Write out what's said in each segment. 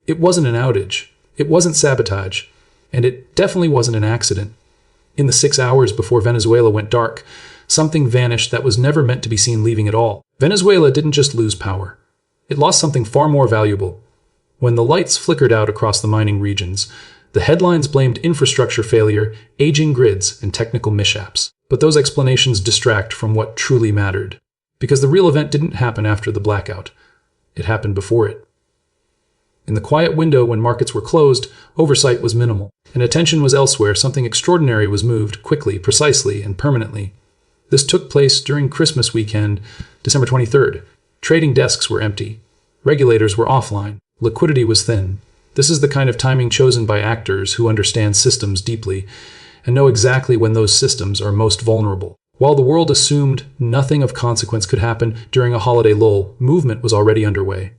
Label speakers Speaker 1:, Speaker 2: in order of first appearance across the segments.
Speaker 1: It wasn't an outage, it wasn't sabotage, and it definitely wasn't an accident. In the 6 hours before Venezuela went dark, something vanished that was never meant to be seen leaving at all. Venezuela didn't just lose power. It lost something far more valuable. When the lights flickered out across the mining regions, the headlines blamed infrastructure failure, aging grids, and technical mishaps. But those explanations distract from what truly mattered. Because the real event didn't happen after the blackout. It happened before it. In the quiet window when markets were closed, oversight was minimal, and attention was elsewhere. Something extraordinary was moved quickly, precisely, and permanently. This took place during Christmas weekend, December 23rd. Trading desks were empty. Regulators were offline. Liquidity was thin. This is the kind of timing chosen by actors who understand systems deeply and know exactly when those systems are most vulnerable. While the world assumed nothing of consequence could happen during a holiday lull, movement was already underway.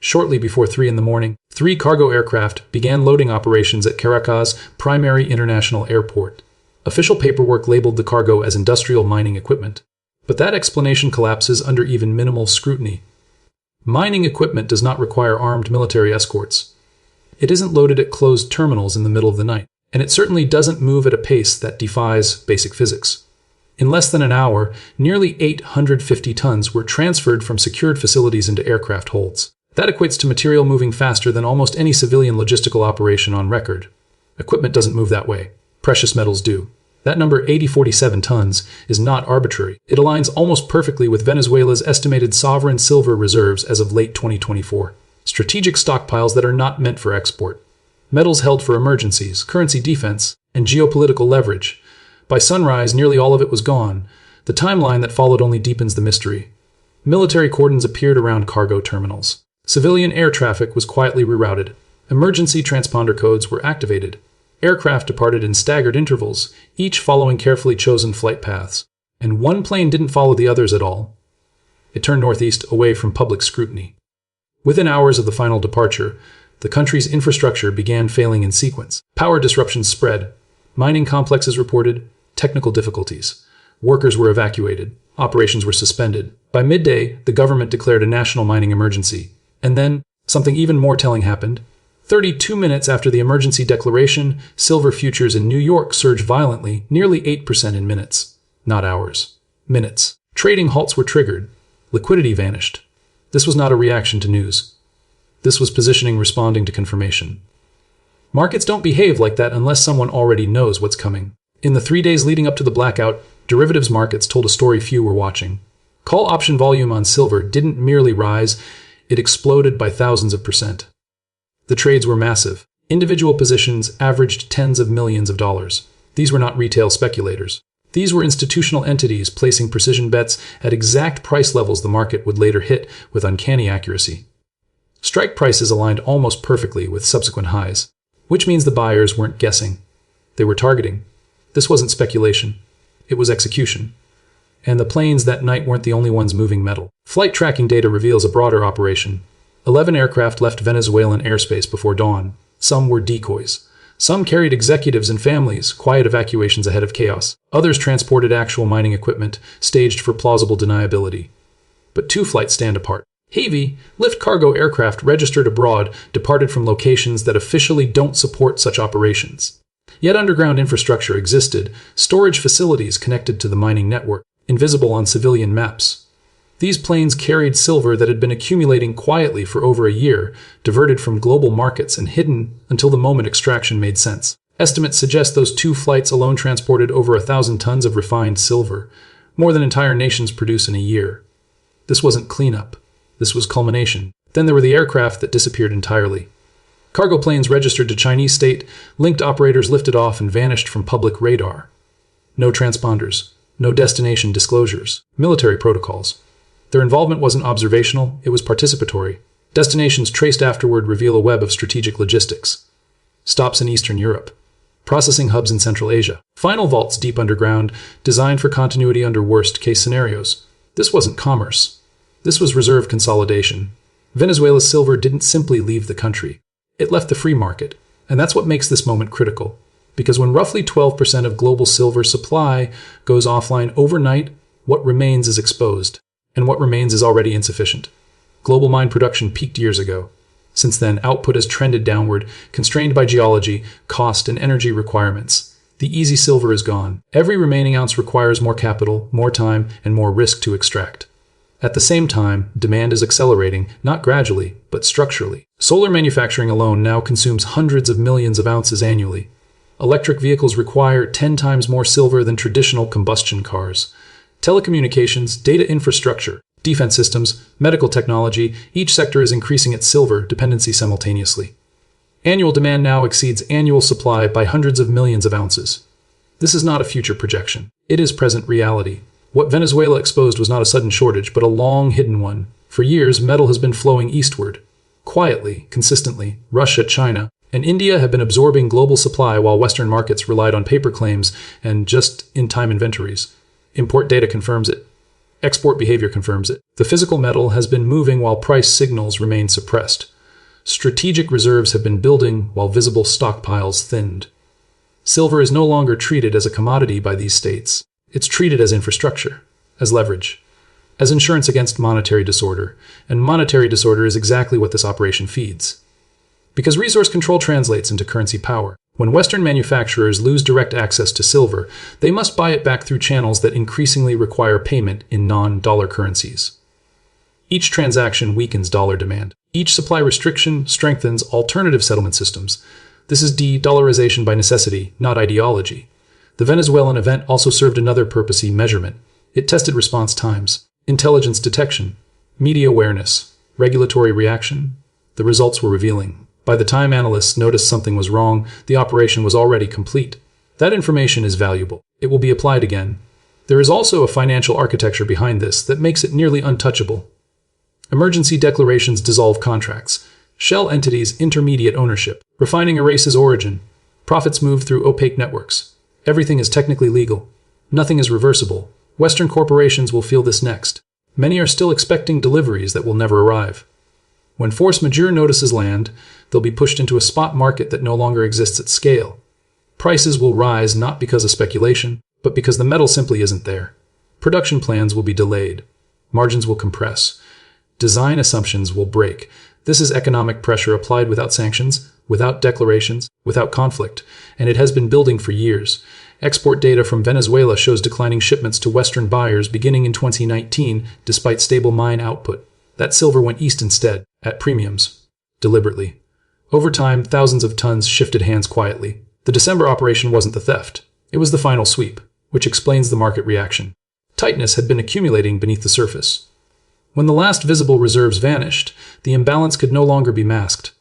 Speaker 1: Shortly before 3 in the morning, 3 cargo aircraft began loading operations at Caracas' primary international airport. Official paperwork labeled the cargo as industrial mining equipment. But that explanation collapses under even minimal scrutiny. Mining equipment does not require armed military escorts. It isn't loaded at closed terminals in the middle of the night, and it certainly doesn't move at a pace that defies basic physics. In less than an hour, nearly 850 tons were transferred from secured facilities into aircraft holds. That equates to material moving faster than almost any civilian logistical operation on record. Equipment doesn't move that way. Precious metals do. That number, 8047 tons, is not arbitrary. It aligns almost perfectly with Venezuela's estimated sovereign silver reserves as of late 2024. Strategic stockpiles that are not meant for export. Metals held for emergencies, currency defense, and geopolitical leverage. By sunrise, nearly all of it was gone. The timeline that followed only deepens the mystery. Military cordons appeared around cargo terminals. Civilian air traffic was quietly rerouted. Emergency transponder codes were activated. Aircraft departed in staggered intervals, each following carefully chosen flight paths. And one plane didn't follow the others at all. It turned northeast, away from public scrutiny. Within hours of the final departure, the country's infrastructure began failing in sequence. Power disruptions spread. Mining complexes reported technical difficulties. Workers were evacuated. Operations were suspended. By midday, the government declared a national mining emergency. And then, something even more telling happened. 32 minutes after the emergency declaration, silver futures in New York surged violently, nearly 8% in minutes. Not hours. Minutes. Trading halts were triggered. Liquidity vanished. This was not a reaction to news. This was positioning responding to confirmation. Markets don't behave like that unless someone already knows what's coming. In the 3 days leading up to the blackout, derivatives markets told a story few were watching. Call option volume on silver didn't merely rise, it exploded by thousands of percent. The trades were massive. Individual positions averaged tens of millions of dollars. These were not retail speculators. These were institutional entities placing precision bets at exact price levels the market would later hit with uncanny accuracy. Strike prices aligned almost perfectly with subsequent highs, which means the buyers weren't guessing. They were targeting. This wasn't speculation. It was execution. And the planes that night weren't the only ones moving metal. Flight tracking data reveals a broader operation. 11 aircraft left Venezuelan airspace before dawn. Some were decoys. Some carried executives and families, quiet evacuations ahead of chaos. Others transported actual mining equipment, staged for plausible deniability. But 2 flights stand apart. Heavy, lift cargo aircraft registered abroad departed from locations that officially don't support such operations. Yet underground infrastructure existed, storage facilities connected to the mining network, invisible on civilian maps. These planes carried silver that had been accumulating quietly for over a year, diverted from global markets and hidden until the moment extraction made sense. Estimates suggest those 2 flights alone transported over 1,000 tons of refined silver, more than entire nations produce in a year. This wasn't cleanup. This was culmination. Then there were the aircraft that disappeared entirely. Cargo planes registered to Chinese state-linked operators lifted off and vanished from public radar. No transponders. No destination disclosures. Military protocols. Their involvement wasn't observational, it was participatory. Destinations traced afterward reveal a web of strategic logistics. Stops in Eastern Europe. Processing hubs in Central Asia. Final vaults deep underground, designed for continuity under worst-case scenarios. This wasn't commerce. This was reserve consolidation. Venezuela's silver didn't simply leave the country. It left the free market. And that's what makes this moment critical. Because when roughly 12% of global silver supply goes offline overnight, what remains is exposed. And what remains is already insufficient. Global mine production peaked years ago. Since then, output has trended downward, constrained by geology, cost, and energy requirements. The easy silver is gone. Every remaining ounce requires more capital, more time, and more risk to extract. At the same time, demand is accelerating, not gradually, but structurally. Solar manufacturing alone now consumes hundreds of millions of ounces annually. Electric vehicles require 10 times more silver than traditional combustion cars. Telecommunications, data infrastructure, defense systems, medical technology, each sector is increasing its silver dependency simultaneously. Annual demand now exceeds annual supply by hundreds of millions of ounces. This is not a future projection. It is present reality. What Venezuela exposed was not a sudden shortage, but a long hidden one. For years, metal has been flowing eastward. Quietly, consistently, Russia, China, and India have been absorbing global supply while Western markets relied on paper claims and just-in-time inventories. Import data confirms it. Export behavior confirms it. The physical metal has been moving while price signals remain suppressed. Strategic reserves have been building while visible stockpiles thinned. Silver is no longer treated as a commodity by these states. It's treated as infrastructure, as leverage, as insurance against monetary disorder, and monetary disorder is exactly what this operation feeds. Because resource control translates into currency power. When Western manufacturers lose direct access to silver, they must buy it back through channels that increasingly require payment in non-dollar currencies. Each transaction weakens dollar demand. Each supply restriction strengthens alternative settlement systems. This is de-dollarization by necessity, not ideology. The Venezuelan event also served another purpose: measurement. It tested response times, intelligence detection, media awareness, regulatory reaction. The results were revealing. By the time analysts noticed something was wrong, the operation was already complete. That information is valuable. It will be applied again. There is also a financial architecture behind this that makes it nearly untouchable. Emergency declarations dissolve contracts. Shell entities intermediate ownership. Refining erases origin. Profits move through opaque networks. Everything is technically legal. Nothing is reversible. Western corporations will feel this next. Many are still expecting deliveries that will never arrive. When force majeure notices land, they'll be pushed into a spot market that no longer exists at scale. Prices will rise not because of speculation, but because the metal simply isn't there. Production plans will be delayed. Margins will compress. Design assumptions will break. This is economic pressure applied without sanctions, without declarations, without conflict, and it has been building for years. Export data from Venezuela shows declining shipments to Western buyers beginning in 2019 despite stable mine output. That silver went east instead, at premiums, deliberately. Over time, thousands of tons shifted hands quietly. The December operation wasn't the theft. It was the final sweep, which explains the market reaction. Tightness had been accumulating beneath the surface. When the last visible reserves vanished, the imbalance could no longer be masked.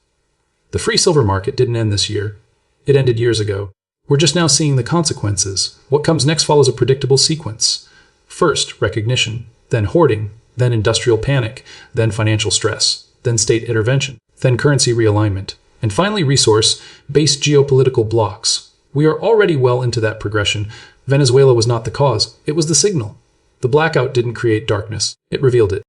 Speaker 1: The free silver market didn't end this year. It ended years ago. We're just now seeing the consequences. What comes next follows a predictable sequence. First, recognition, then hoarding, then industrial panic, then financial stress, then state intervention, then currency realignment, and finally resource-based geopolitical blocks. We are already well into that progression. Venezuela was not the cause, it was the signal. The blackout didn't create darkness, it revealed it.